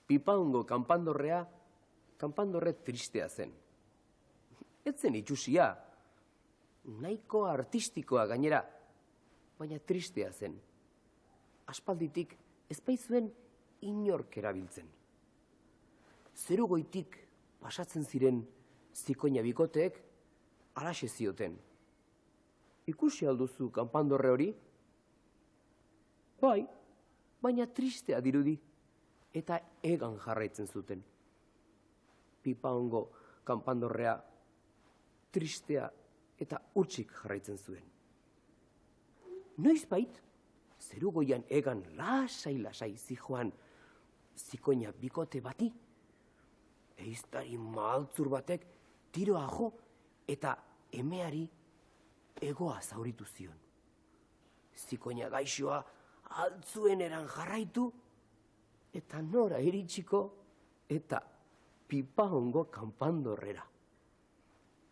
Pipaongo kanpandorre tristea zen. Ez zen itxusia, nahiko artistikoa gainera, baina tristea zen. Aspalditik ez baitzuen inork erabiltzen. Zerugoitik pasatzen ziren zikoina bikoteek halaxe zioten. Ikusi alduzu kanpandorre hori? Bai, baina tristea dirudi, eta egan jarraitzen zuten. Pipaongo kanpandorrea tristea eta hutsik jarraitzen zuen. Noizbait, zerugoian egan lasai zijoan zikoina bikote bati, ehiztari maltzur batek tiroa jo eta emeari egoa zauritu zion. Zikoina gaixoa altzueneran jarraitu eta nora iritsiko eta Pipaongo kanpandorrera.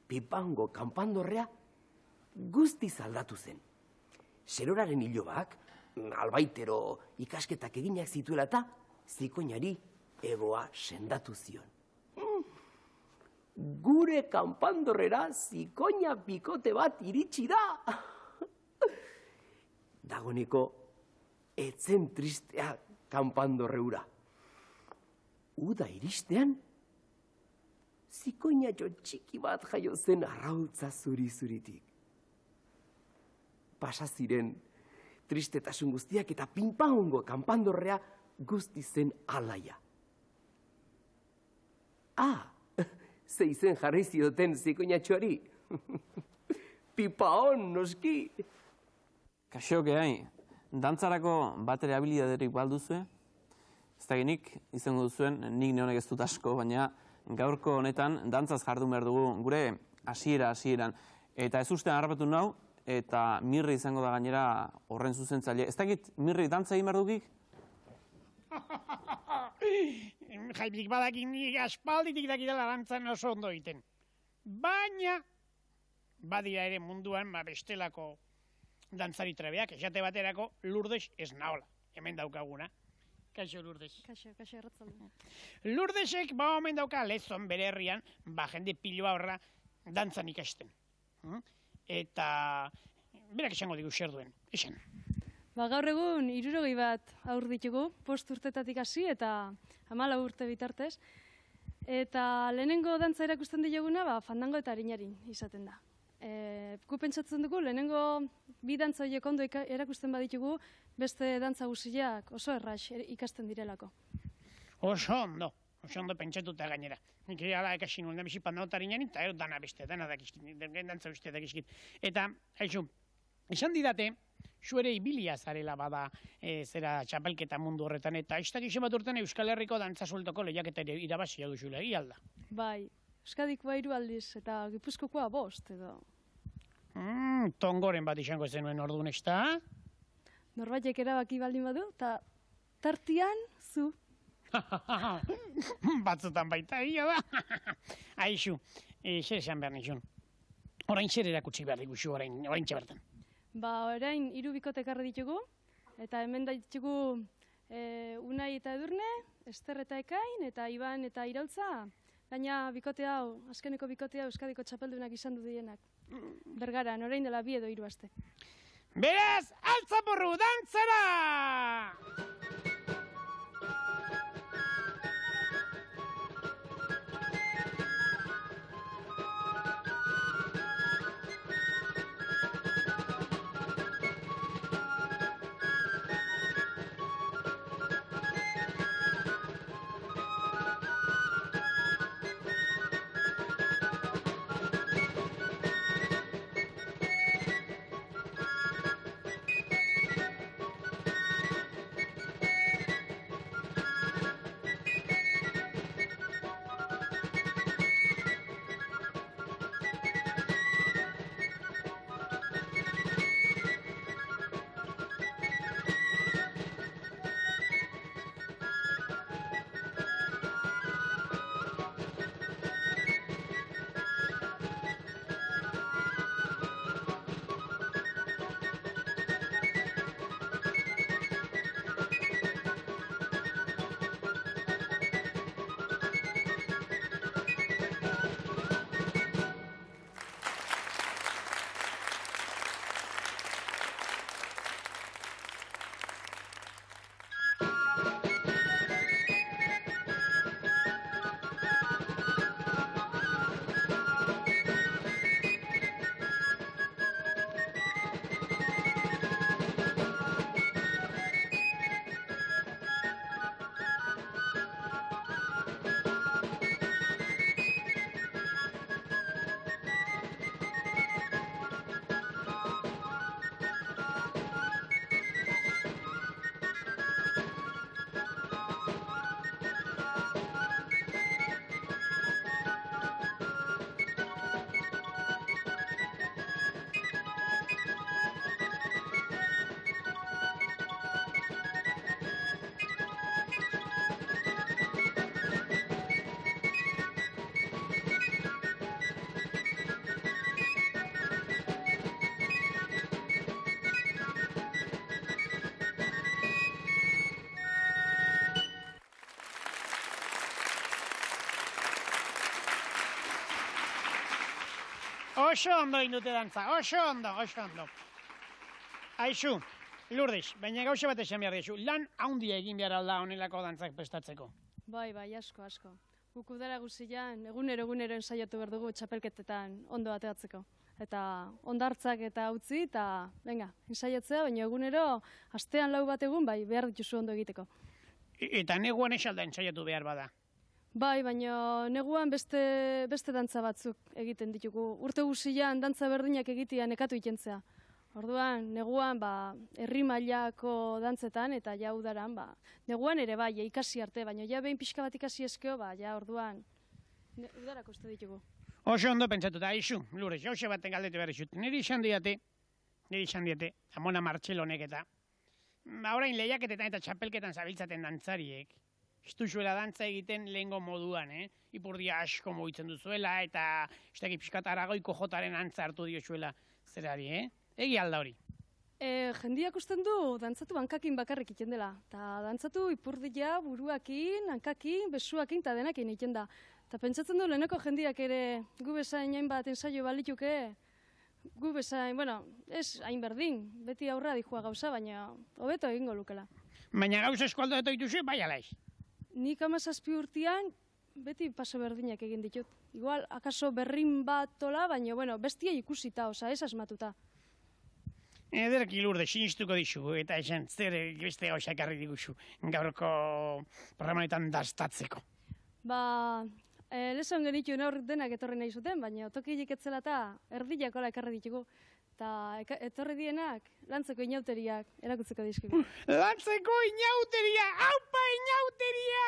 Pipaongo kanpandorrea guztiz aldatu zen. Zeroraren ilobak, albaitero ikasketak eginak zituela eta zikoinari egoa sendatu zion. Gure kanpandorrera zikoina bikote bat iritsi da. Dagoneko etzen tristea kanpandorre hura. Uda iristean, zikoina jo txiki bat jaio zen arrautza zuri-zuritik. Pasa ziren tristetasun guztiak eta Pipaongo kanpandorrea guzti zen alaia. Ze izen jarri zioten zikoinatxoari. Pipaon, noski! Kaixo, gehi, dantzarako batere habilidaderik balduzue? Ez da genik, izango duzuen, nik neonek ez dut asko, baina gaurko honetan dantzaz jardun behar dugu gure hasieran. Eta ez ustean harrapatu nau, eta Mirri izango da gainera horren zuzentzaile. Ez dakit, Mirri, dantza egin behar dukik? Jaibik badakin nik aspalditik dakidala dantzan oso ondo egiten. Baina, badira ere munduan bestelako dantzari trebeak, esate baterako Lourdes ez naola, hemen daukaguna. Kaixo, Lourdes. Kaixo, erratzalde. Lourdesek omen dauka lezon bere herrian, jende piloa horra dantzan ikasten. Eta, berak esango digu zer duen, esan. Gaur egun 60 bat haur ditugu, 5 urtetatik hasi eta 14 urte bitartez. Eta lehenengo dantza erakusten dioguna, fandango eta arinarin izaten da. Gu pentsatzen dugu, lehenengo bi dantza horiek ondo erakusten baditugu, beste dantza guztiak oso erraz ikasten direlako. Oso ondo pentsatuta gainera. Nik ala ekasi nuen da bizi fandango eta arinarin, eta ero dana beste, dana dakizkit, dantza beste dakizkit. Eta, haizu, esan didate, zuere ibilia zarela bada zera txapelketa mundu horretan, eta ez dakixe bat urtean Euskal Herriko dantza sueltoko lehiaketa irabazia duzula, egialda. Bai, Euskadikoa 3 aldiz eta Gipuzkoakoa 5 edo. Tongoren bat izango zenuen orduan, ez da? Norbaitek erabaki baldin badu, eta tartian zu. Batzutan baita, egia da. Aixu, zer esan behar nizun. Orain zer erakutsi behar diguzu, orain txabertan. Orain 3 bikote ekarri ditugu, eta hemen ditugu Unai eta Edurne, Ester eta Ekain, eta Iban eta Iraultza, baina bikote hau, azkeneko bikote hau Euskadiko txapeldunak izan du dienak. Bergaran, orain dela 2 edo 3 aste. Beraz, altzaporru dantzara! Oso ondo indute dantza, oso ondo. Aixu, Lourdes, baina gauza bat esan behar dizu, lan handia egin behar alda honelako dantzak prestatzeko. Bai, asko. Guk udara guzian, egunero ensaiatu behar dugu txapelketetan ondo ateatzeko. Eta ondartzak eta utzi, eta venga, ensaiatzea, baina egunero, astean 4 bat egun, bai, behar dituzu ondo egiteko. Eta neguan esalda ensaiatu behar bada. Bai, baina neguan beste dantza batzuk egiten ditugu. Urte guzian dantza berdinak egitea nekatu ikentzea. Orduan, neguan, herri mailako dantzetan eta ja udaran, neguan ere bai, ikasi arte, baina ja behin pixka bat ikasi eskeo, ja orduan, udarako uste ditugu. Oso ondo pentsatuta, aixu, Lourdes, jauze baten galdetu behar izut. Niri izan diate, Amona Martxelonek eta, orain lehiaketetan eta txapelketan zabiltzaten dantzariek, ez duzuela dantza egiten lehengo moduan, ipurdia asko mugitzen duzuela, eta ez dakit pixkat Aragoiko jotaren antza hartu diozuela zerari, Egi alda hori. Jendiak usten du dantzatu hankakin bakarrik iten dela. Ta dantzatu ipurdia, buruakin, hankakin, besuakin, eta denakin iten da. Ta pentsatzen du leheneko jendiak ere gu bezain hainbat ensaio balituke, gu bezain, ez hain berdin, beti aurra dihua gauza, baina hobeto egingo lukela. Baina gauza eskualdo eta dituzu, bai alaiz. Nik 17 urtean beti paso berdinak egin ditut. Igual, akaso berrin bat tola, baina, bestia ikusita, ez asmatuta. Ederki Lourdes, sinistuko dizugu, eta esan zer beste gauzak ekarri diguzu gaurko programanetan dastatzeko. Leson genitu aur denak etorri nahi zuten, baina otokilik etzela eta erdiakola ekarri ditugu. Eta etorri dienak, lantzeko inauteriak erakutzeko dizkigu. Lantzeko inauteria! Aupa inauteria!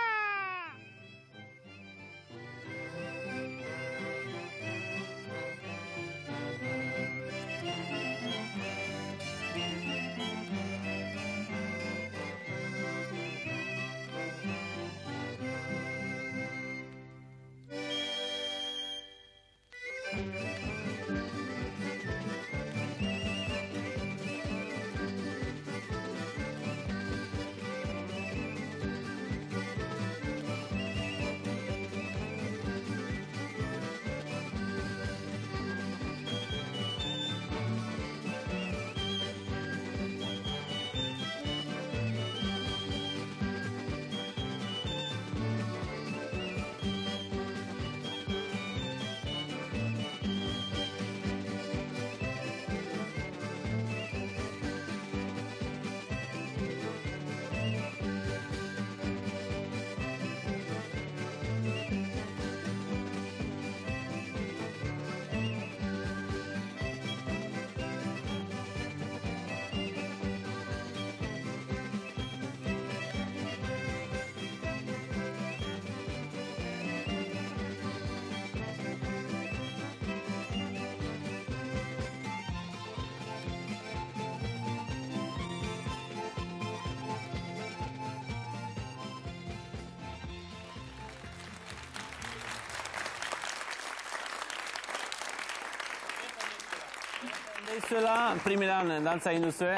Deizuela, primeran dantza egin duzue,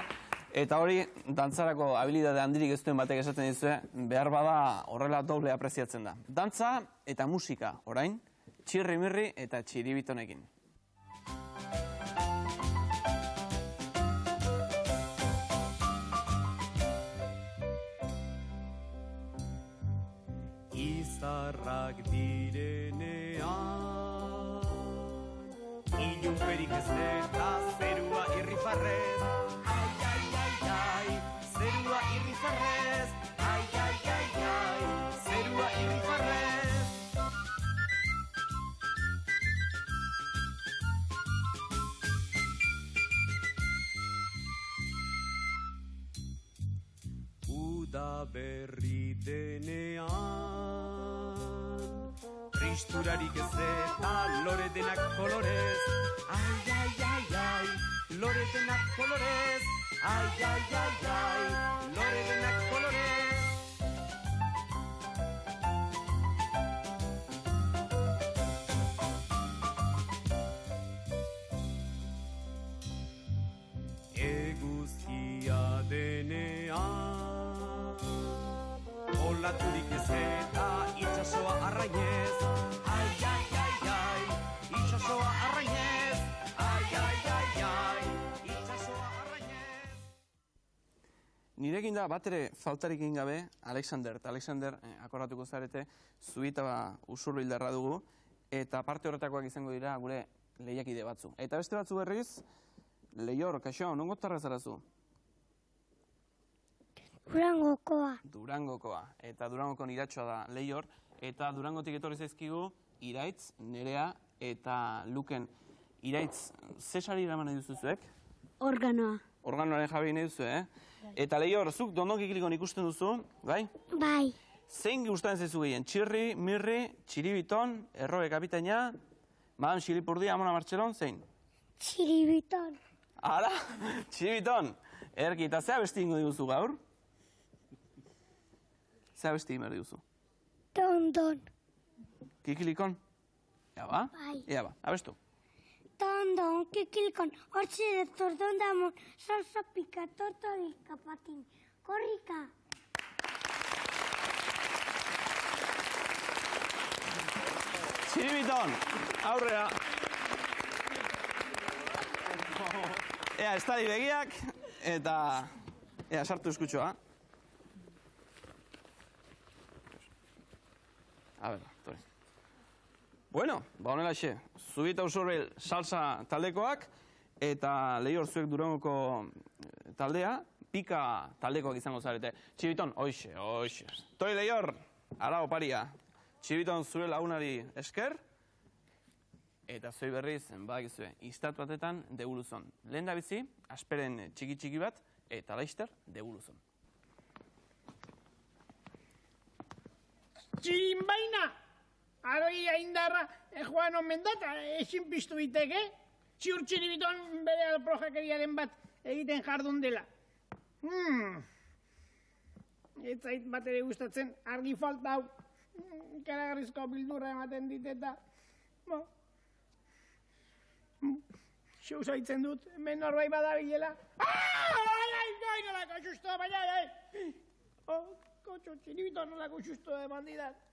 eta hori dantzarako habilidade handirik ez duen batek esaten dizue, behar bada horrela doble apreziatzen da. Dantza eta musika, orain, txirri-mirri eta txiribitonekin. Izarrak direnean ilunperik ez eta zerua irrifarrez. Ai, ai, ai, ai, zerua irrifarrez. Ai, ai, ai, ai, zerua irrifarrez. Uda berri denean tristurarik ez eta lore denak kolorez. Ai, ai, ai, ai, lore denak kolorez. Ai, ai, ai, ai, lore denak kolorez. Eguzkia denean olaturik ez eta itxasoa arrainez. Ai, ai, ai, ai, itxasoa arrainez. Nirekin da bat ere faltarik egin gabe Alexander. Eta Alexander, akordatuko zarete, Zubita Usurbildarra dugu, eta parte horretakoak izango dira gure lehiakide batzu. Eta beste batzu berriz, Leior, kaixo, nongo tarra zarazu? Durangokoa. Durangokoa. Eta Durangoko iratxoa da Leior, eta Durangotik etorri zaizkigu Iraitz, Nerea eta Luken. Iraitz, ze sari eraman nahi duzuzuek? Organoa. Organoaren jabe nahi duzu, Eta Leior, zuk dondonkiklikon ikusten duzu, bai? Bai. Zein gustatzen zaizu gehien? Txirri, Mirri, Txiribiton, Errobe kapitaina, Madame Xilipurdi, Amona Martxelon, zein? Txiribiton. Ara, Txiribiton! Erki, eta zea besti ingo diguzu gaur? Zea besti ingo diguzu? Tondon. Kikilikon? Ea ba? Bai. Ea ba, abestu. Tondon, kikilikon, hortxe de tordon damon, salsa pika, tortolika patin, korrika. Txiribiton, aurrera. Ea, estadi begiak, eta ea, sartu eskutxoa. A ber, torri. Bueno, ba honelaxe, Zubita Usurbil salsa taldekoak, eta Leior zuek Durangoko taldea, pika taldekoak izango zarete. Txibiton, oixe. Toi Leior, ara oparia. Txibiton zure lagunari esker, eta zoi berriz, badakizue, istat batetan deguluzon. Lehen da bizi, asperen txiki bat, eta laister deguluzon. Txirinbaina! Aroi aindarra joan omen data, ezin piztu biteke. Ziur Txiribiton bere alprojekeriaren bat egiten jardun dela. Ez zait bat ere gustatzen argi falta hau. Karagarrizko bildurra ematen dit eta... Xeu zaitzen dut, hemen norbait badabilela. Ai, nolako susto, baina, kotxo, Txiribiton nolako susto eman didat.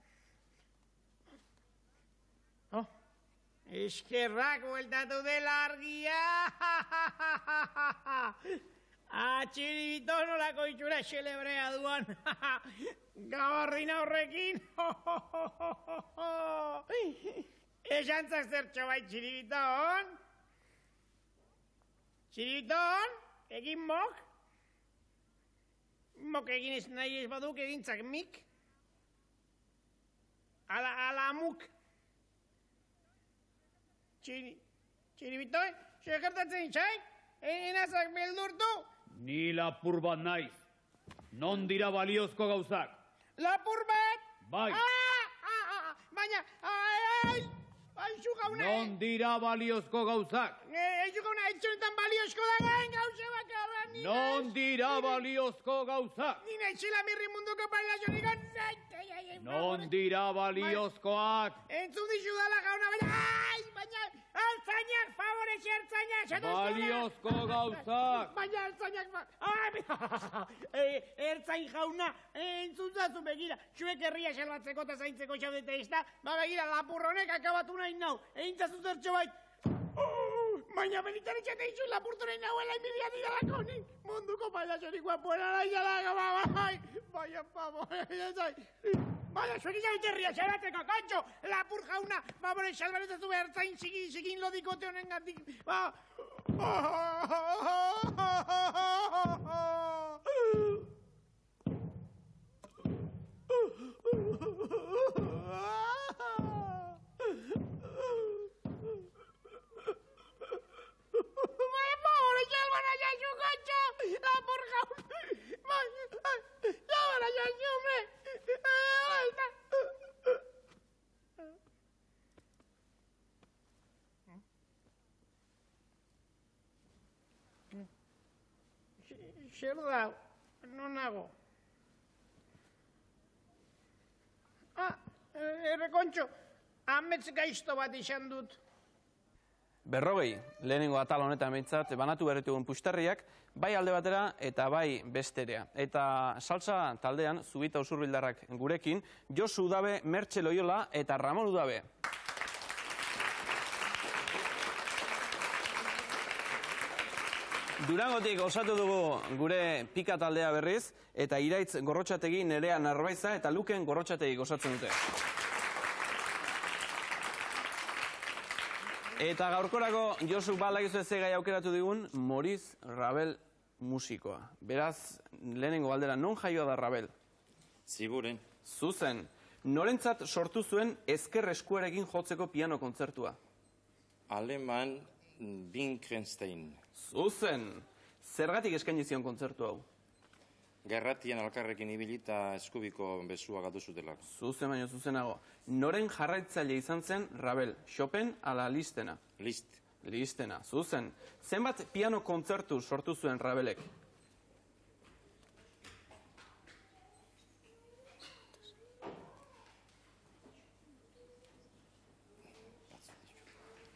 Eskerrak bueltatu dela argia! Txiribiton nolako itxura xelebrea duan! Gabarrin horrekin! Esantzak zertxo bai, Txiribiton? Txiribiton, egin mok? Mok egin ez nahi ez baduk egintzak mik? Ala amuk? Txiribitoi, segertatzen itxai? Enazak beldurtu? Ni lapur bat naiz. Non dira baliozko gauzak? Lapur bat? Bai. Baina, aizu gauna... Non dira baliozko gauzak? Aizu gauna, etxonetan baliozko da gain gauze bakarra nina... Non dira baliozko gauzak? Nina etxila mirri munduko pailazonikon... Non dira baliozkoak? Entzun dizu dala gauna, baina... Altzainak, favorez, altzainak! Baliozko gauzak! Baina altzainak... Ertzain jauna, entzun begira. Zuek herria salbatzeko eta zaintzeko xaudete ez da. Begira, lapurronek akabatu nahi nau. Eintzazu zertxo bait. Baina benitan etxate izu lapurtu nahi nauela emilia diralako ni. Munduko pailazorik guapuena nahi jala. Baina, baina, zuek izabit herria salbatzeko, kantxo! Lapur jauna, babore salbarezazu ertzain zigin lodikote honen gandik. Zer da, non nago? Errekontxo, amets gaizto bat izan dut. 40, lehenengo atal honetan behintzat, banatu berretugun puxtarriak, bai alde batera eta bai besterea. Eta salsa taldean, Zubita Usurbildarrak gurekin, Josu Udabe, Mertxe Loiola eta Ramon Udabe. Durangotik osatu dugu gure pika taldea berriz, eta Iraitz Gorrotxategi, Nerea Narbaiza eta Luken Gorrotxategi osatzen dute. Eta gaurkorako Josu balakizu ze gai aukeratu digun, Maurice Ravel musikoa. Beraz, lehenengo galdera, non jaioa da Ravel? Ziguren. Zuzen, norentzat sortu zuen ezker eskuarekin jotzeko piano kontzertua? Aleman Wittgenstein. Zuzen, zergatik eskaini zion kontzertu hau? Gerratian alkarrekin ibili eta eskubiko bezua galdu zutelako. Zuzen baino zuzenago. Noren jarraitzaile izan zen Ravel? Chopin ala Listena? List. Listena, zuzen. Zenbat piano kontzertu sortu zuen Ravelek?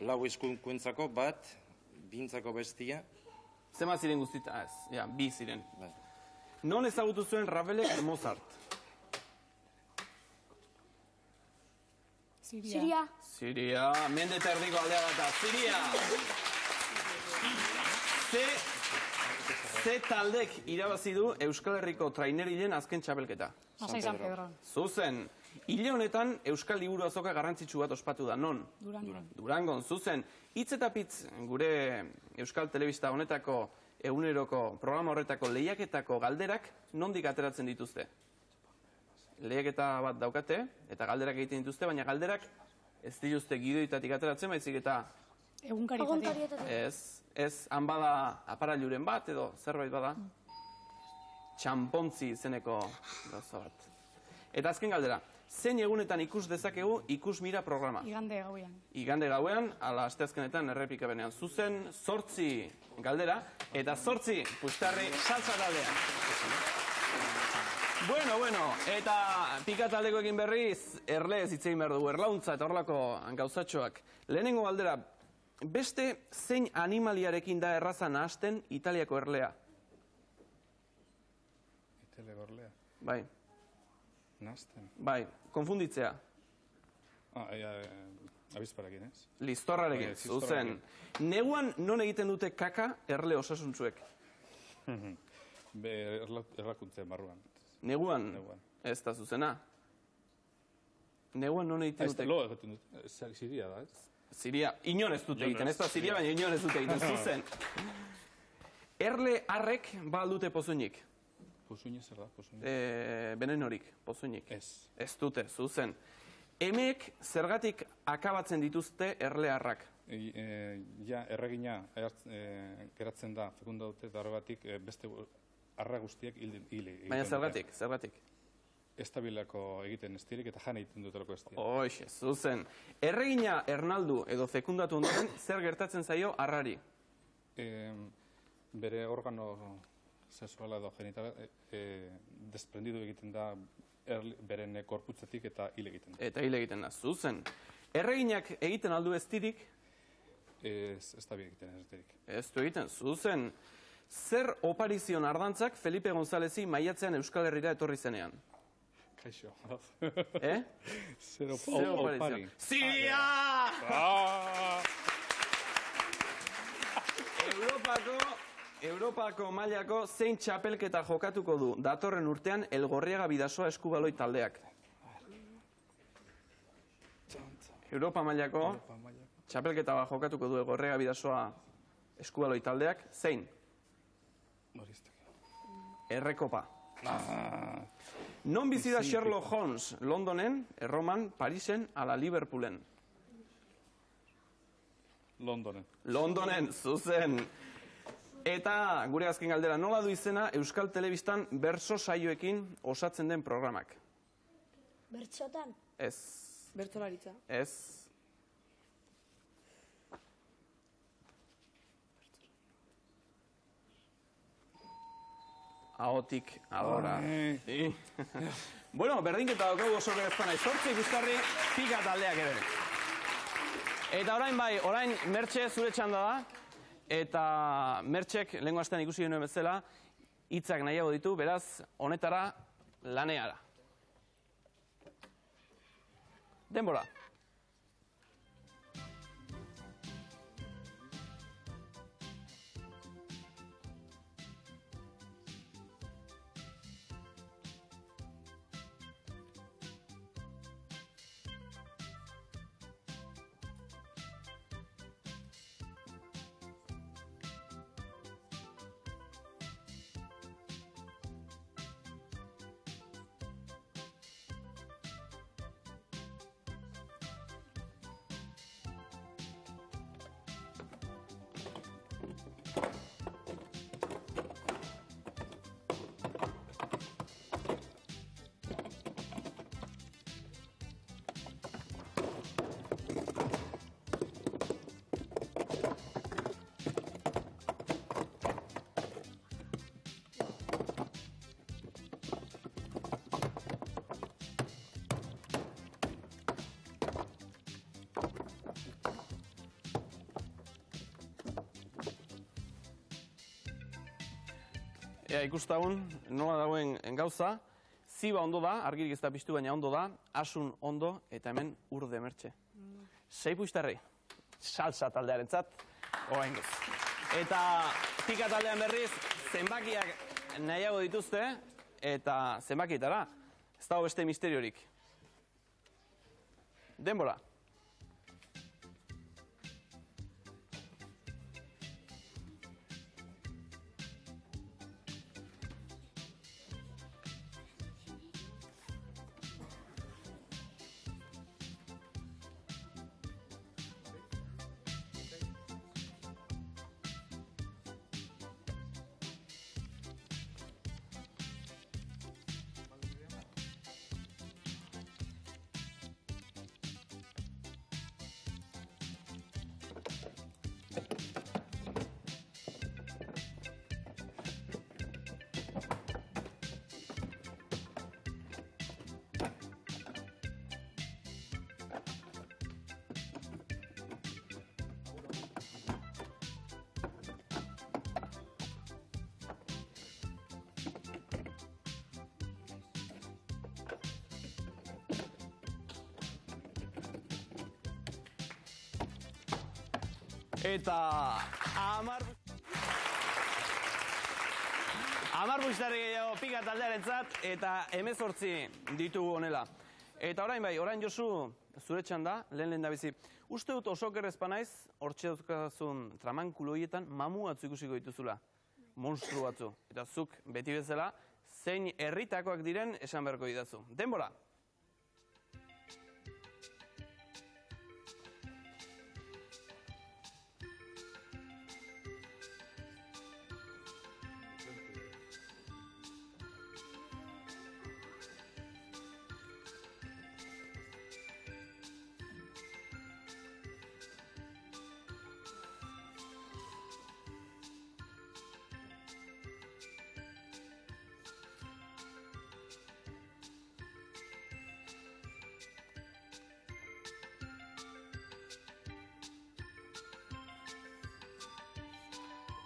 Lau eskuntzako bat, bintzako bestia. Zenbat ziren guztita? Ez, ja, bi ziren. Bai. Non ezagutu zuen Ravelek Mozart? Siria. Siria, mende eta erdiko aldea data. Siria! Ze taldek irabazi du Euskal Herriko trainerilen azken txapelketa? Lasai San Pedro. Zuzen. Hile honetan Euskal Liburu Azoka garrantzitsu bat ospatu da. Non? Durangon. Zuzen. Hitz eta pitz gure Euskal Telebista honetako eguneroko programa horretako lehiaketako galderak nondik ateratzen dituzte? Lehiaketa bat daukate eta galderak egiten dituzte, baina galderak ez dituzte gidoitatik ateratzen, baizik eta ez, han bada aparailuren bat edo zerbait bada. Txampontzi izeneko gauza bat. Eta azken galdera, zein egunetan ikus dezakegu Ikusmira programa? Igande gauean. Igande gauean, ala asteazkenetan errepika benean. Zuzen, 8 galdera, eta 8 puxtarri salsa taldean. Bueno, eta pika taldekoekin berriz, erleez hitz egin behar dugu, erlauntza eta horrelako gauzatxoak. Lehenengo galdera, beste zein animaliarekin da erraza nahasten Italiako erlea? Italiako erlea? Bai. Nahasten? Bai, konfunditzea. Abizparakin, ez? Listorrarekin, zuzen. Neguan non egiten dute kaka erle osasuntzuek? Errakuntzen barruan. Neguan? Ez da zuzena. Neguan non egiten dute? Lo egiten dute. Siria da, ez? Siria. Inon ez dute egiten. Ez da Siria, baina inon ez dute egiten. Zuzen. Erle harrek baldute pozoinik? Pozoinik zer da? Benenorik, pozoinik. Ez. Ez dute, zuzen. Emeek zergatik akabatzen dituzte erle harrak? Erregina geratzen da fekunda dute eta horregatik beste arra guztiak hile. Baina zergatik? Estabilako egiten ez dirik eta jan egiten dutelako ez dirik. Hoxe, zuzen. Erregina ernaldu edo fekundatu ondoren zer gertatzen zaio harrari? Bere organo sexuala edo genitala desprendidu egiten da beren korputzetik eta hile egiten da. Eta hile egiten da, zuzen. Erreginak egiten aldu ez dirik? Ez da bi egiten ez dirik. Ez du egiten, zuzen. Zer oparizion ardantzak Felipe Gonzálezi maiatzean Euskal Herrira etorri zenean? Kaixo. Zer opari? Siria! Europako mailako zein txapelketa jokatuko du datorren urtean Elgorriaga Bidasoa eskubaloi taldeak? Europa mailako txapelketa bat jokatuko du Elgorriaga Bidasoa eskubaloi taldeak, zein? Errekopa. Non bizi da Sherlock Holmes? Londonen, Erroman, Parisen, ala Liverpoolen? Londonen, zuzen. Eta gure azken galdera, nola du izena Euskal Telebistan bertso saioekin osatzen den programak? Bertxotan? Ez. Bertsolaritza. Ez. Ahotik adora. Bueno, berdinketa daukagu oso gertzana. 8 ikustarri pika taldeak ere. Eta orain bai, orain Mertxe zure txanda da. Eta Mertxek lehengo astean ikusi genuen bezala hitzak nahiago ditu, beraz, honetara laneara. Denbora. Ea ikustagun, nola dagoen gauza. Ziba ondo da, argirik ez da piztu, baina ondo da. Asun ondo, eta hemen urde mertxe. 6 puistarri. Salsa taldearentzat, oraingoz. Eta pika taldean berriz, zenbakiak nahiago dituzte, eta zenbakietara. Ez dago beste misteriorik. Denbora. Eta 10 puistarri gehiago pika taldearentzat eta 18 ditugu honela. Eta orain bai, orain Josu, zure txanda, lehen da bizi. Uste dut oso kerrezpa naiz, hortxe dauzkazun tramankulu horietan mamu batzu ikusiko dituzula. Monstru batzu. Eta zuk beti bezala, zein herritakoak diren esan beharko didazu. Denbora!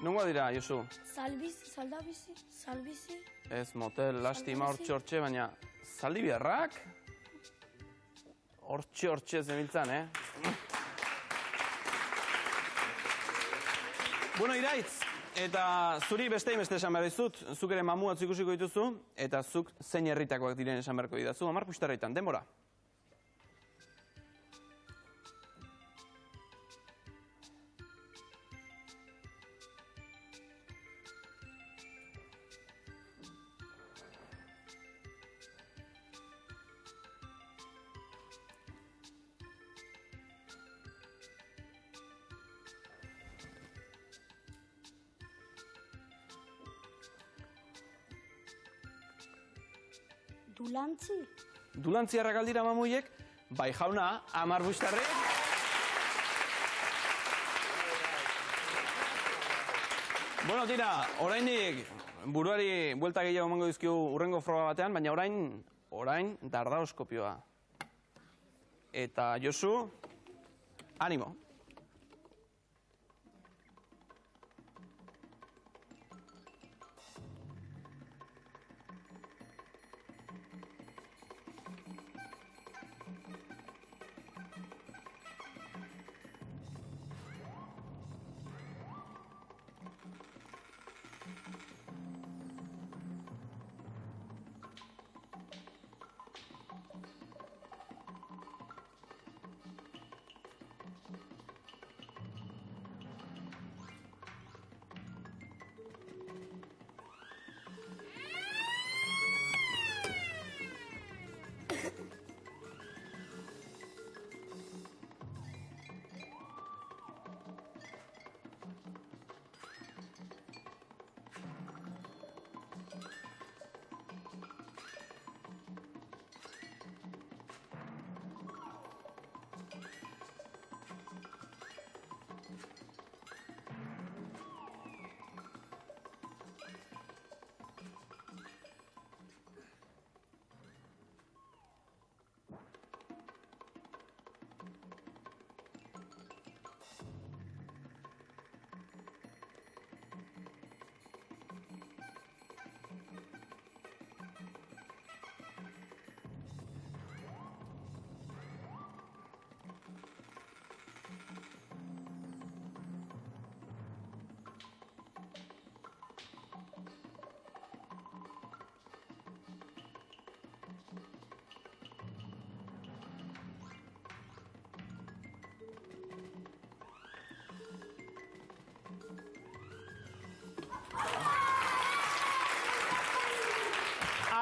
Nungoa dira, Josu? Saldabizi, salbizi. Ez, motel, lastima, hortxe, baina zaldi biharrak? Hortxe zebiltzan, Bueno, Iraitz, eta zuri beste esan behar dizut, zuk ere mamu batzu ikusiko dituzu, eta zuk zein herritakoak diren esan beharko didazu, 10 puistarritan, denbora. Dulantzi? Dulantziarrak aldira mamuiek, bai jauna, 10 puistarri. Bueno, tira, oraindik buruari buelta gehiago emango dizkigu urrengo froga batean, baina orain dardaoskopioa. Eta Josu, animo.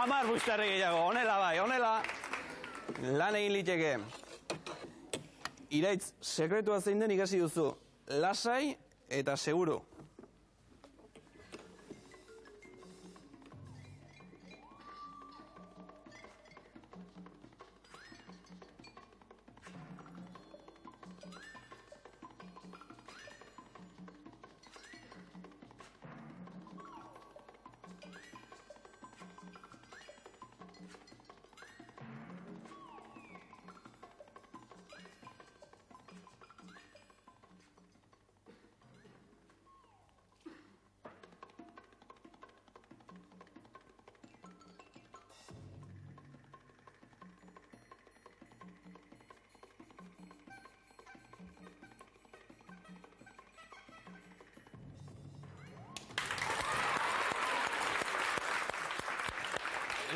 10 puxtarri gehiago, honela bai, honela. Lan egin liteke. Iraitz, sekretua zein den ikasi duzu. Lasai eta seguru.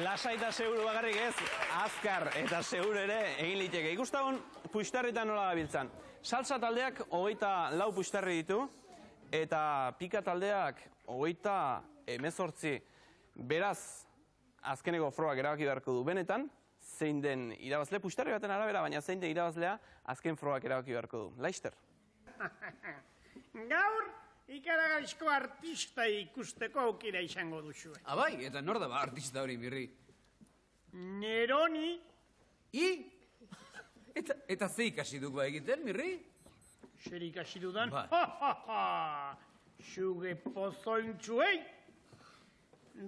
Lasai eta seguru bakarrik ez, azkar eta seguru ere egin liteke. Ikustagun puxtarritan nola gabiltzan. Salsa taldeak 24 puxtarri ditu, eta pika taldeak 28. Beraz, azkeneko frogak erabaki beharko du benetan, zein den irabazle, puxtarri baten arabera, baina zein den irabazlea, azken frogak erabaki beharko du. Laister. Gaur, ikaragarrizko artista ikusteko aukera izango duzu. Abai, eta nor da ba artista hori, Mirri? Neroni. I? Eta ze ikasi duk ba egiten, Mirri? Zer ikasi dudan? Ba. Zuge pozointzuei.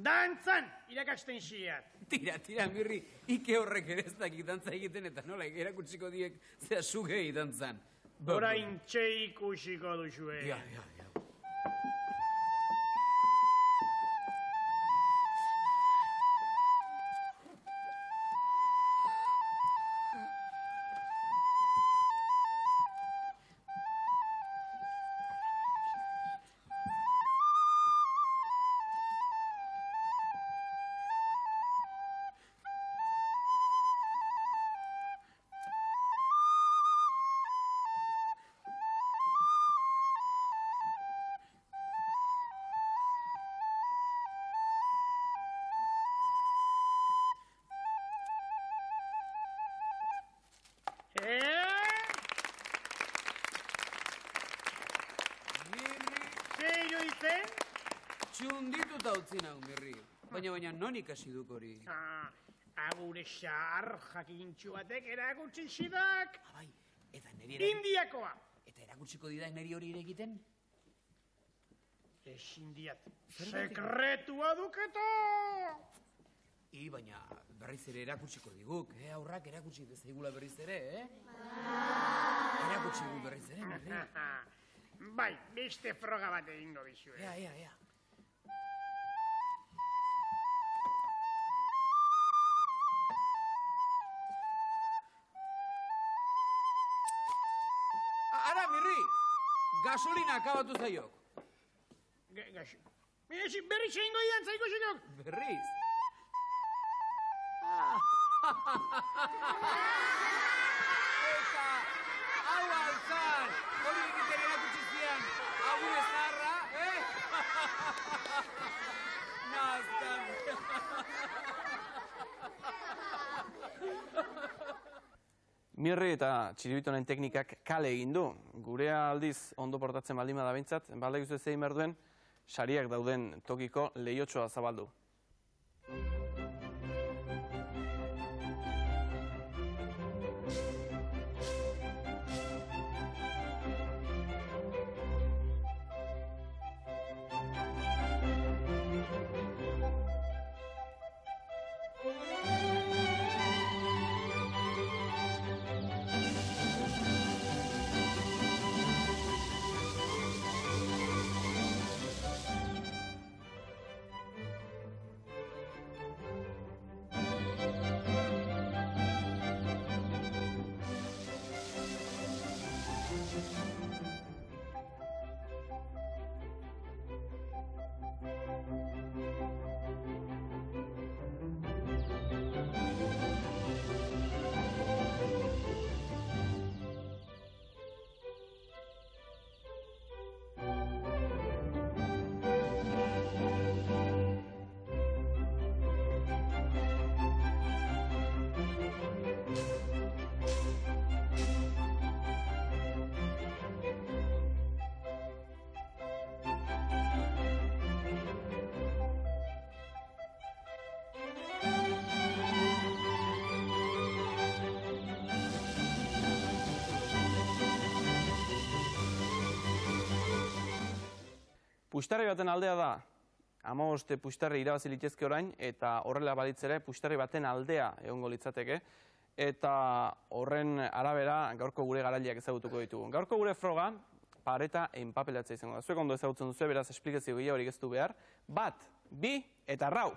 Dantzan, irakasten ziat. Tira, Mirri, ike horrek ere ez dakik dantza egiten eta nola erakutsiko diek zea zugei dantzan. Orain txe ikusiko duzue. Ja. Txundituta utzi nau, Mirri. Baina non ikasi duk hori? Agure xar jakintxu batek erakutsi zidak. Abai, eta niri Indiakoa. Eta erakutsiko didak niri hori ere egiten? Ezin diat. Sekretua duketo! Baina berriz ere erakutsiko diguk, aurrak erakutsi dezaigula berriz ere, Erakutsi gu berriz ere, Mirri. Bai, beste froga bat egingo bizue. Ea. Ara, Mirri, gasolina akabatu zaiok. Berriz egingo dian zaiko zaiok. Berriz? Eta, hau altzan, hori egiten erakutsi zian, agure zaharra, Naztan. Mirri eta txiribitonen teknikak kale egin du. Gurea aldiz ondo portatzen baldin bada behintzat, baldeguz ez egin behar duen, sariak dauden tokiko lehiotxoa zabaldu. Puxtarri baten aldea da, 15 puxtarri irabazi litezke orain, eta horrela balitzere puxtarri baten aldea egongo litzateke, eta horren arabera gaurko gure garaileak ezagutuko ditugu. Gaurko gure froga, pareta enpapelatza izango da. Zuek ondo ezagutzen duzu, beraz esplikazio gehiagorik ez du behar. 1, 2 eta rau!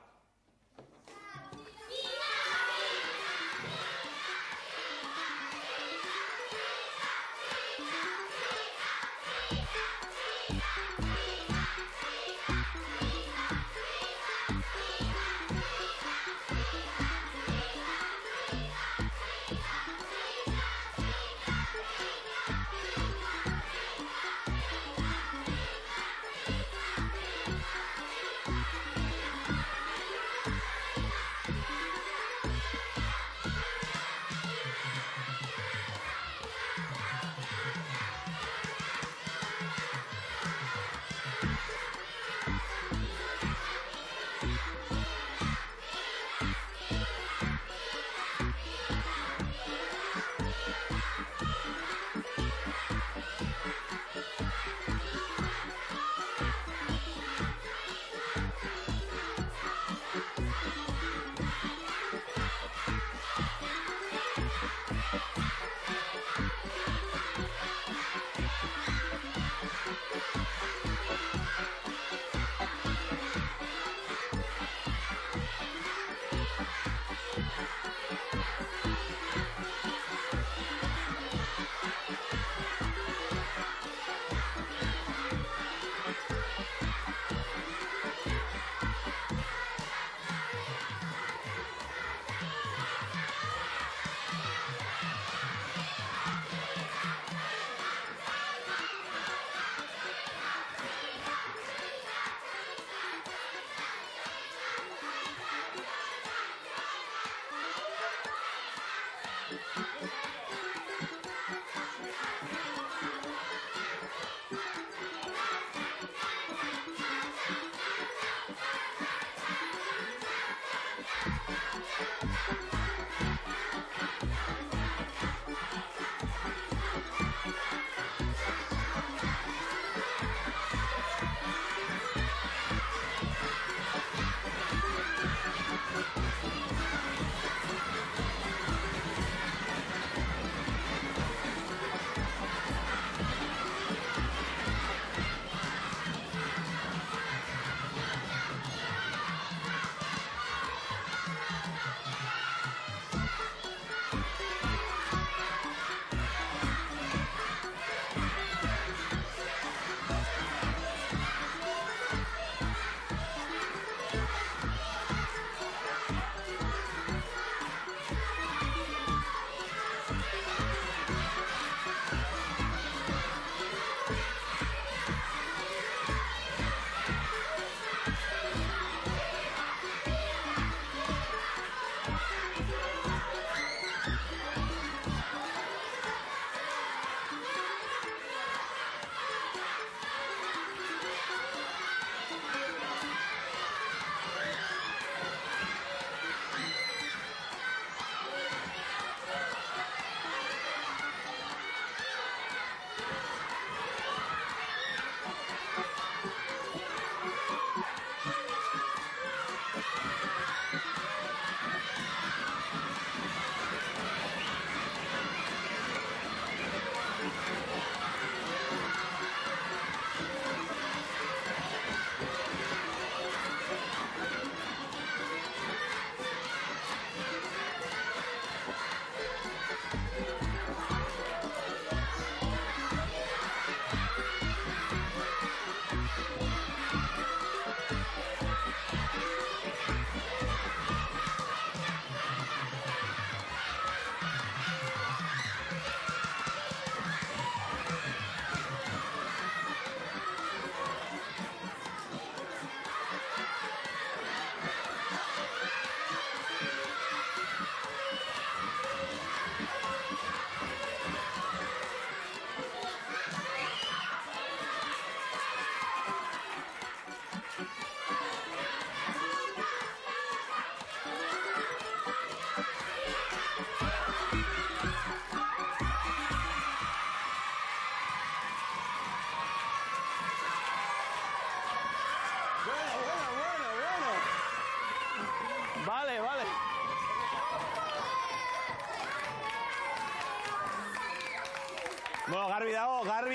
Bueno, garbi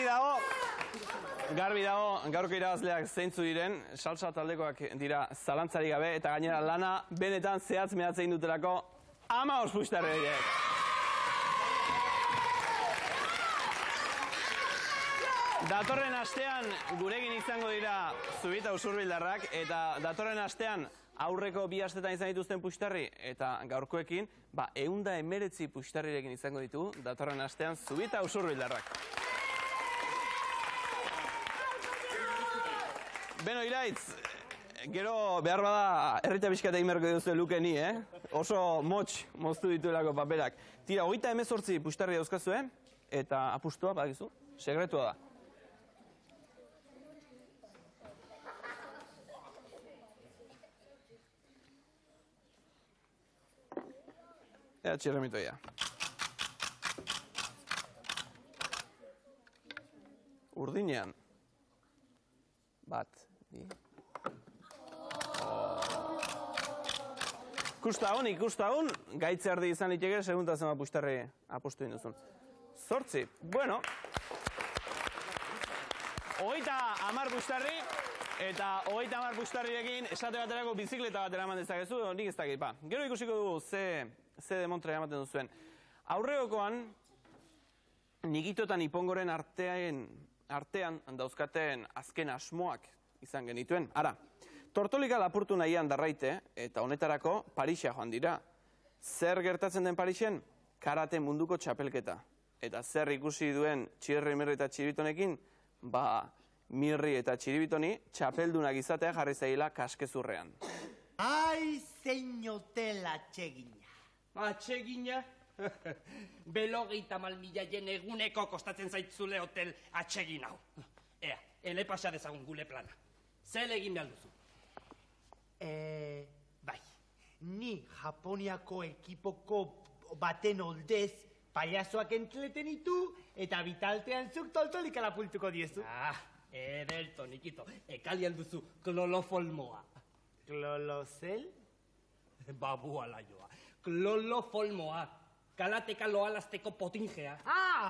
dago, gaurko irabazleak zeintzu diren, salsa taldekoak dira zalantzari gabe, eta gainera lana benetan zehatz mehatzein dutelako 15 puxtarri horiek. Datorren astean gurekin izango dira Zubita Usurbildarrak, eta datorren astean aurreko 2 astetan izan dituzten puxtarri, eta gaurkoekin, 119 puxtarrirekin izango ditugu, datorren astean Zubita Usurbildarrak. Beno, Iraitz, gero behar bada herrita pixkat egin beharko duzu luke ni, Oso moztu dituelako paperak. Tira, 38 puxtarri dauzkazue, eta apustua, badakizu, sekretua da. Ea txirremitoia. Urdinean. Bat, bi. Ikusta hon, gaitze ardi izan liteke, segunta zema puxtarri apostu induzun. 8, bueno. 30 puxtarri, eta 30 puxtarrirekin esate baterako bizikleta bat eraman dezakezu, nik ez dakit, Gero ikusiko dugu ze demontra ematen duzuen. Aurreokoan, Nikito eta Nipongoren artean dauzkaten azken asmoak izan genituen. Ara, Tortolika lapurtu nahian darraite, eta honetarako Parisa joan dira. Zer gertatzen den Parisen? Karate munduko txapelketa. Eta zer ikusi duen Txirri, Mirri eta Txiribitonekin? Mirri eta Txiribitoni txapeldunak izatea jarri zaila kaskezurrean. Ai, zein hotel atsegina. Atsegina? Belogeita malmilaien eguneko kostatzen zaitzule hotel atsegin hau. Ea, ele pasa dezagun gule plana. Zer egin behar duzu? Bai, ni Japoniako ekipoko baten oldez paiazoak entleten ditu eta bitaltean zuk Tortolika lapultuko diezu. Ederto, Nikito, ekalian duzu klolofolmoa. Klolozel? Babua laioa. Klolofolmoa. Kalateka loalazteko potingea.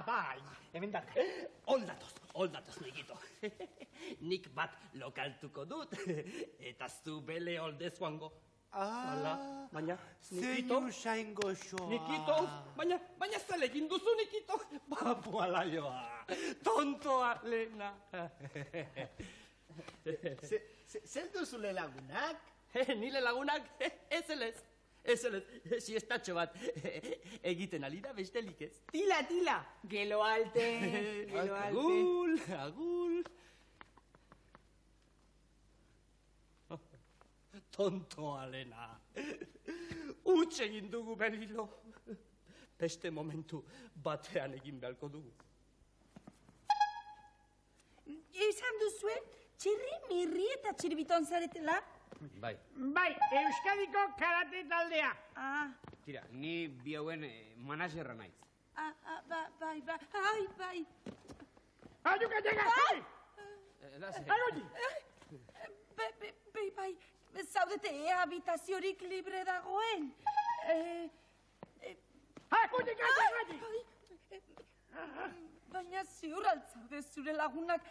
Bai, hemen da. Oldatoz, Nikito. Nik bat lokaltuko dut, eta zu bele oldez joango. Baina, Nikito? Zein usaingo xoa. Nikito, baina zel egin duzu, Nikito? Babua laioa, tontoa lehena. Zer duzule lagunak? Nile lagunak, ezelez, siestatxo bat egiten alida bestelik ez. Tila, gelo alte. Agul. Tontoa lena. Utz egin dugu berriro. Beste momentu batean egin beharko dugu. Izan duzuen, Txirri, Mirri eta Txiribiton zaretela? Bai. Bai, Euskadiko karate taldea. Tira, ni bi hauen managerra naiz. Bai. Ayuka llega, Bai, zaudete habitaziorik libre dagoen. Baina ziur altzaude zure lagunak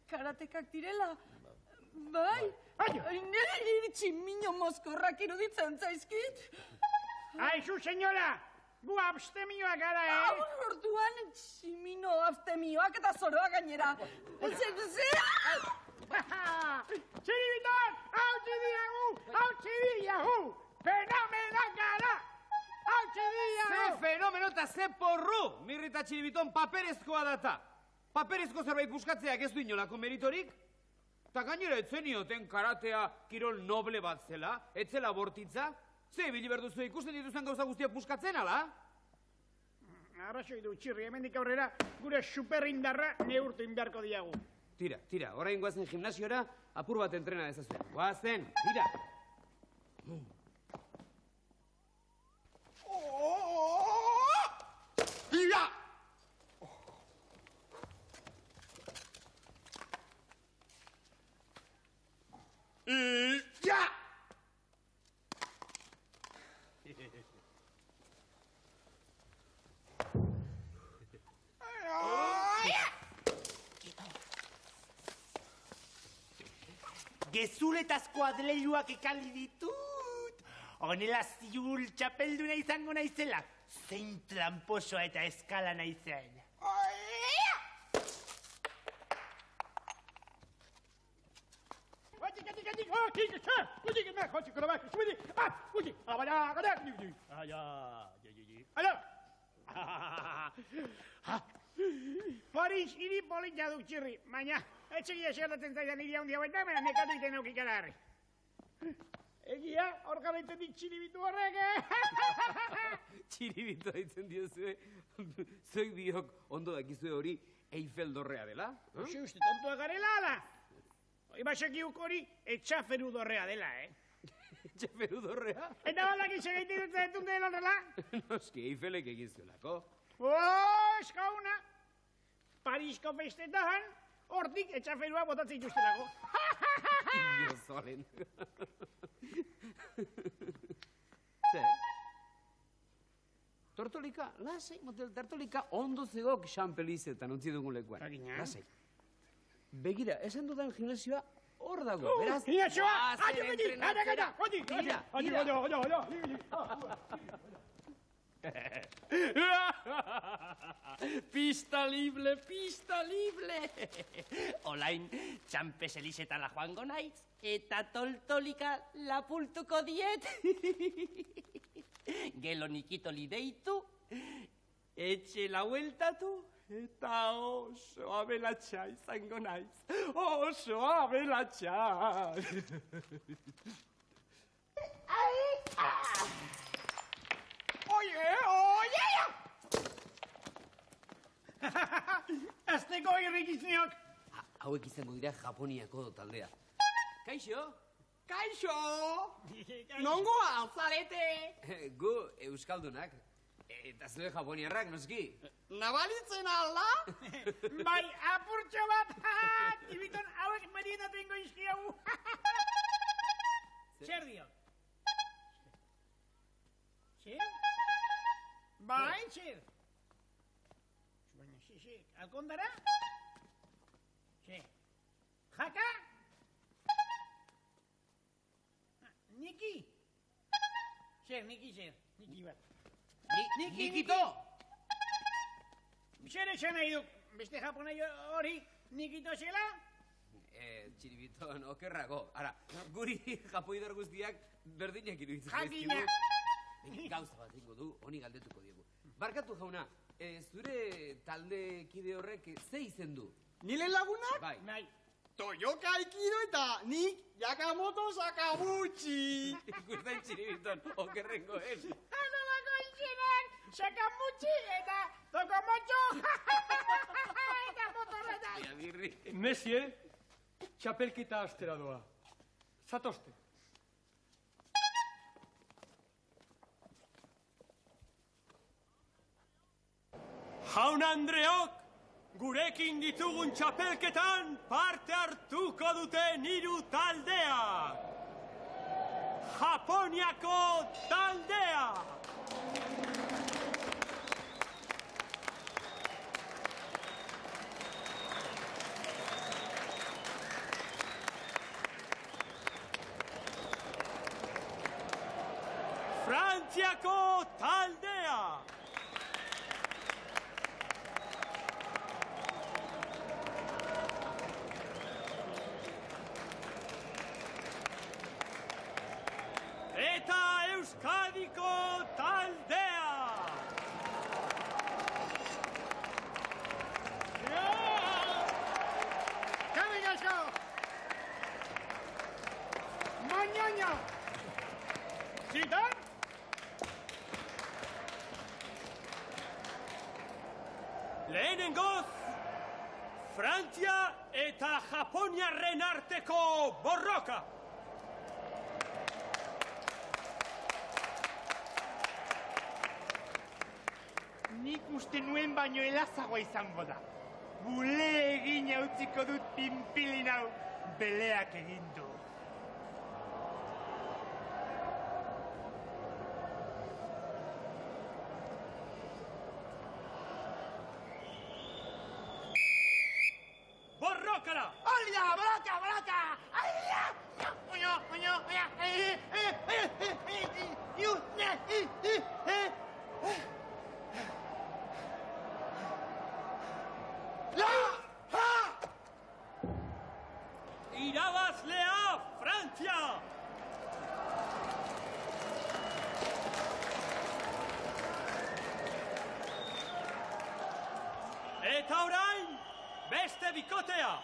karatekak direla. Bai, nire tximino mozkorrak iruditzen zaizkit. Aizu, senyora, gu abstemioak gara, Orduan, tximino abstemioak eta zoroa gainera. Txiribiton, hau txiriagu, fenomenak gara, hau txiriagu. Ze fenomeno eta ze porru, Mirri eta Txiribiton paperezkoa data. Paperezko zerbait buskatzeak ez du inolako meritorik. Eta gainera etzenioten karatea kirol noble bat zela, etzela bortitza. Ze, bili berduzu ikusten dituzen gauza guztiak buskatzen, ala? Arrazoi du, Txirri, hemendik aurrera gure superindarra neurtu inbeharko diagu. Tira, orain goazen gimnasiora, apur bat entrena dezazuen. Goazen, tira! Tira! Ja! gezuletazko adleiluak ekalli ditut. Honela ziul txapelduna izango naizela. Zein tramposoa eta eskala naizen. Paris hiri polita duk txirri, baina etxegia xerratzen zaidan hiri handia baita, baina nekatu iten aukikara harri. Egia, hor garaiten dit txiribitu horrek, Txiribitu haitzen diozue, zuek biok ondo dakizue hori Eiffel dorrea dela? Uste, tontua garela, ala? Ibasekiuk hori etxaferu dorrea dela, Etxaferu dorrea? Eta balak izegeitik dut zaitun dela horrela? Noski, Eiffelek egin zuelako. Eskauna! Parisko festetahan, hortik etxaferua botatzen ituztelako. Io zolen. Zer? Tortolika, lasai, motel, tortolika ondo zegok Xampelizetan utzi dugun lekuan. Lasai. Begira, esan dudan gimnasioa hor dago, beraz... Gimnasioa! Pista libre, pista libre! Olain, Txampes Elizetara joango naiz, eta toltolika lapultuko diet. Gelo Nikitoli deitu, etxe la hueltatu, eta oso abelatxa izango naiz. Oso abelatxa! Oie! Azteko irrikizniok! Hauek izango dira Japoniako taldea. Kaixo? Kaixo! Nongoa, zarete? Gu Euskaldunak. Eta zure Japoniarrak, noski? Nabalitzen alda? Bai, apurtxo bat! Tibiton hauek marienatu ingo izkiagu. Zer dio? Zer? Bai, zer? Baina, zer, alkondara? Zer? Jaka? Niki? Zer, Niki zer? Niki bat. Nikito! Zer esan nahi duk? Beste japonai hori Nikito zela? Txiribiton okerrago. Ara, guri japoidar guztiak berdinak iruditzen Jakina! Gauza bat ingo du, honi galdetuko diegu. Barkatu jauna, zure taldekide horrek ze izen du? Nile lagunak? Bai. Nahi. Toyoka Aikido eta nik Yakamoto Sakaguchi. Ikusten Txiribiton, okerrengo ez. Hanolako izenak, Sakaguchi eta Tokomocho. Eta motorretan. Ia birri. Mesie, txapelketa astera doa. Zatozte. Jaun Andreok, gurekin ditugun txapelketan parte hartuko duten hiru taldea. Japoniako taldea. Frantziako taldea. Eta Euskadiko taldea! Kami gaxo! Mañana! Zitan? Lehenengoz, Frantzia eta Japoniarren arteko borroka! Nik uste nuen baino elazagoa izango da. Bule egin utziko dut pinpilin hau, beleak egin du. Borroka! borrokara! Hori da, borroka! Irabazlea, Frantzia! Eta orain, beste bikotea!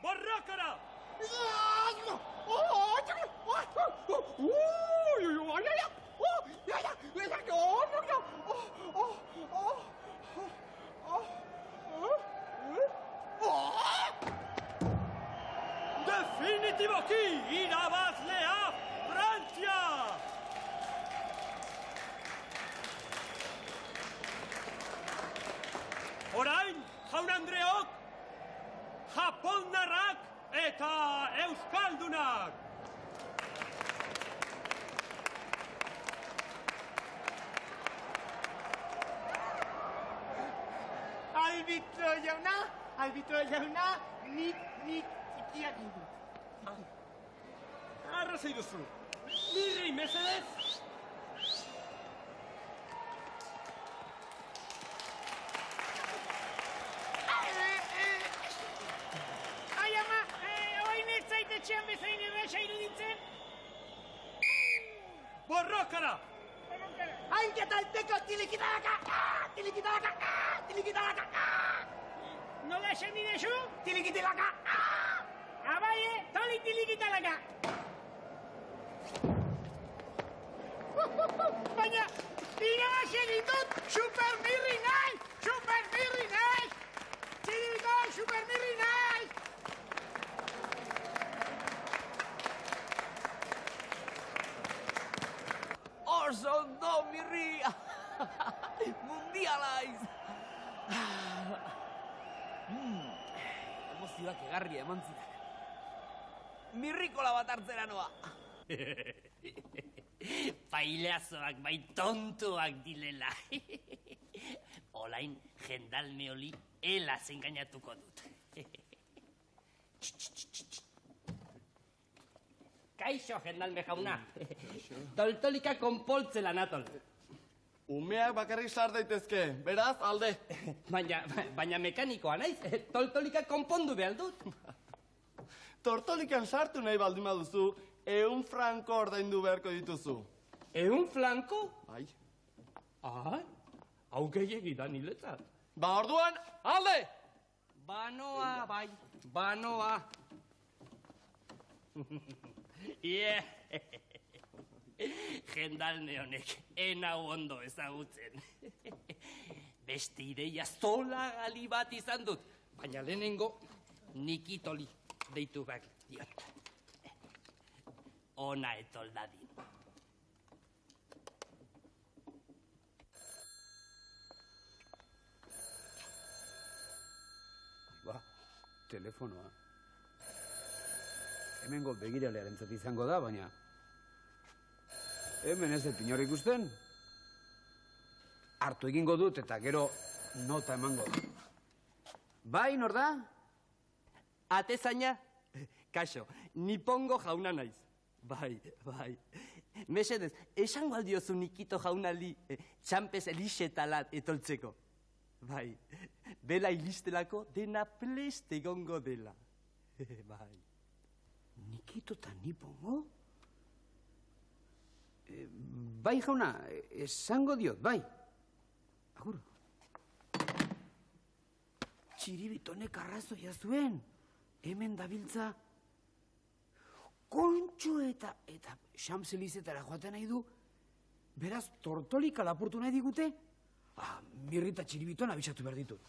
Borrokara! Definitiboki irabazlea Frantzia! Orain, jaun Andreok, Japondarrak eta Euskaldunak! Arbitro jauna, nik txikiak dut. Arrazoi duzu. Mirri, mesedez! Ai, ama, oin ez zaitetxean bezain erraxa iruditzen? Borrokara! Hainketalteko tilikitalaka! Nola esan didezu? Tilikitalaka! Abaie, toli tilikitalaka! Baina, irabazi ditut, supermirri nahi! Txiribitoi, supermirri nahi! Oso ondo, mirri! Mundialaiz! Emozioak egarria eman zidak. Mirrikola bat hartzera noa. Pailazoak bai tontuak dilela. Olain jendalme holi ela zengainatuko dut. Kaixo, jendalme jauna. Toltolika konpoltzela natol. Umeak bakarrik sar daitezke, beraz, alde. Baina mekanikoa naiz, toltolika konpondu behar dut. Tortolikan sartu nahi baldin baduzu, 100 franko ordaindu beharko dituzu. 100 franko? Bai. Hau gehiegi da niretzat. Ba, orduan, alde! Banoa, bai, banoa. Jendalne honek, enau ondo ezagutzen. Beste ideia zolagali bat izan dut, baina lehenengo Nikitoli deitu behar diot. Ona etoldadin. Telefonoa. Hemengo begiralearentzat izango da, baina hemen ez dut inor ikusten. Hartu egingo dut eta gero nota emango dut. Bai, nor da? Atezaina? Kaixo, Nipongo jauna naiz. Bai. Mesedez, esango aldiozu Nikito jaunali txampez elixetalat etoltzeko. Bai, bela ilistelako dena pleste egongo dela. Bai. Nikito eta Nipongo? Bai, jauna, esango diot, bai. Agur. Txiribitonek arrazoia zuen. Hemen dabiltza. Kontxo eta Xamselizetara joaten nahi du. Beraz, tortolika lapurtu nahi digute. Mirri eta Txiribiton abisatu behar ditut.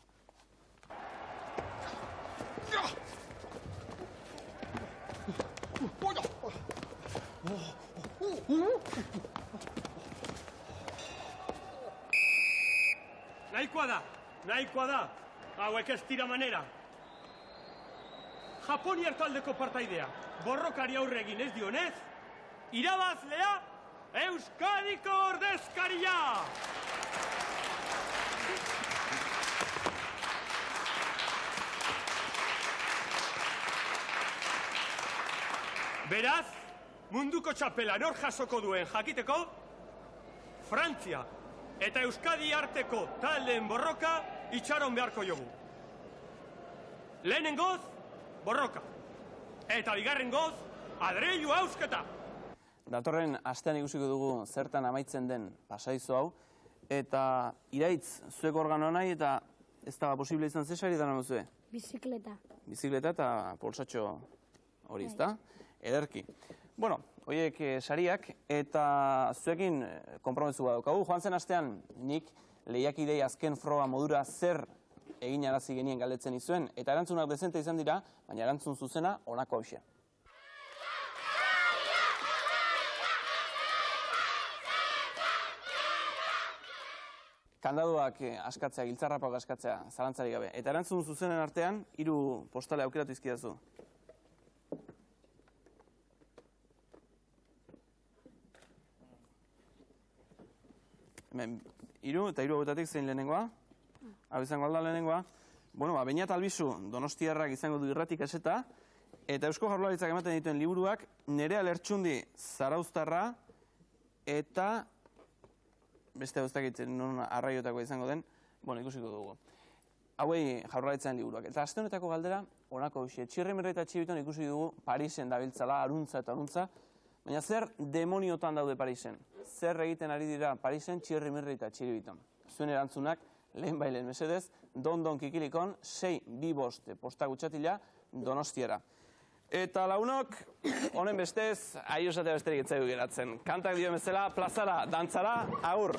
Nahikoa da. Hauek ez dira manera. Japoniar taldeko partaidea, borrokari aurre egin ez dionez, irabazlea Euskadiko ordezkaria! Beraz, munduko txapela nor jasoko duen jakiteko, Frantzia eta Euskadi arteko taldeen borroka itxaron beharko jogu. Lehenengoz, borroka. Eta bigarrengoz, adreilu hausketa. Datorren astean ikusiko dugu zertan amaitzen den pasaizo hau, eta iraitz zuek organo nahi eta ez da posible izan zesari eta nahi zuen? Bizikleta. Bizikleta eta polsatxo hori, ezta? Ederki. Bueno, horiek sariak eta zuekin konpromesu bat daukagu. Joan zen astean nik lehiakidei azken froga modura zer egin arazi genien galdetzen izuen, eta erantzunak dezente izan dira, baina erantzun zuzena honako hauxe. Kandadoak askatzea, giltzarrapak askatzea, zalantzarik gabe. Eta erantzun zuzenen artean, 3 postale aukeratu izkidazu. Hemen, 3 eta 3 hauetatik zein lehenengoa? Hau izango alda lehenengoa. Bueno, Beñat Albizu donostiarrak izango du irratik eseta, eta Eusko Jaurlaritzak ematen dituen liburuak Nerea Lertxundi Zarauztarra eta beste guztakitzen non arraiotakoa izango den, bueno, ikusiko dugu. Hauei Jaurlaritzaren liburuak. Eta aste honetako galdera, honako hauxe. Txirrimirri eta Txibiton ikusi dugu Parisen dabiltzala, aruntza eta aruntza, baina zer demoniotan daude Parisen? Zer egiten ari dira Parisen Txirrimirri eta Txibiton? Zuen erantzunak, lehen bailen mesedez, Don Kikilikon 625 posta gutxatila Donostiara. Eta launok, honen bestez, aiosatea besterik etzaigu geratzen. Kantak dio bezala, plazara, dantzara, agur!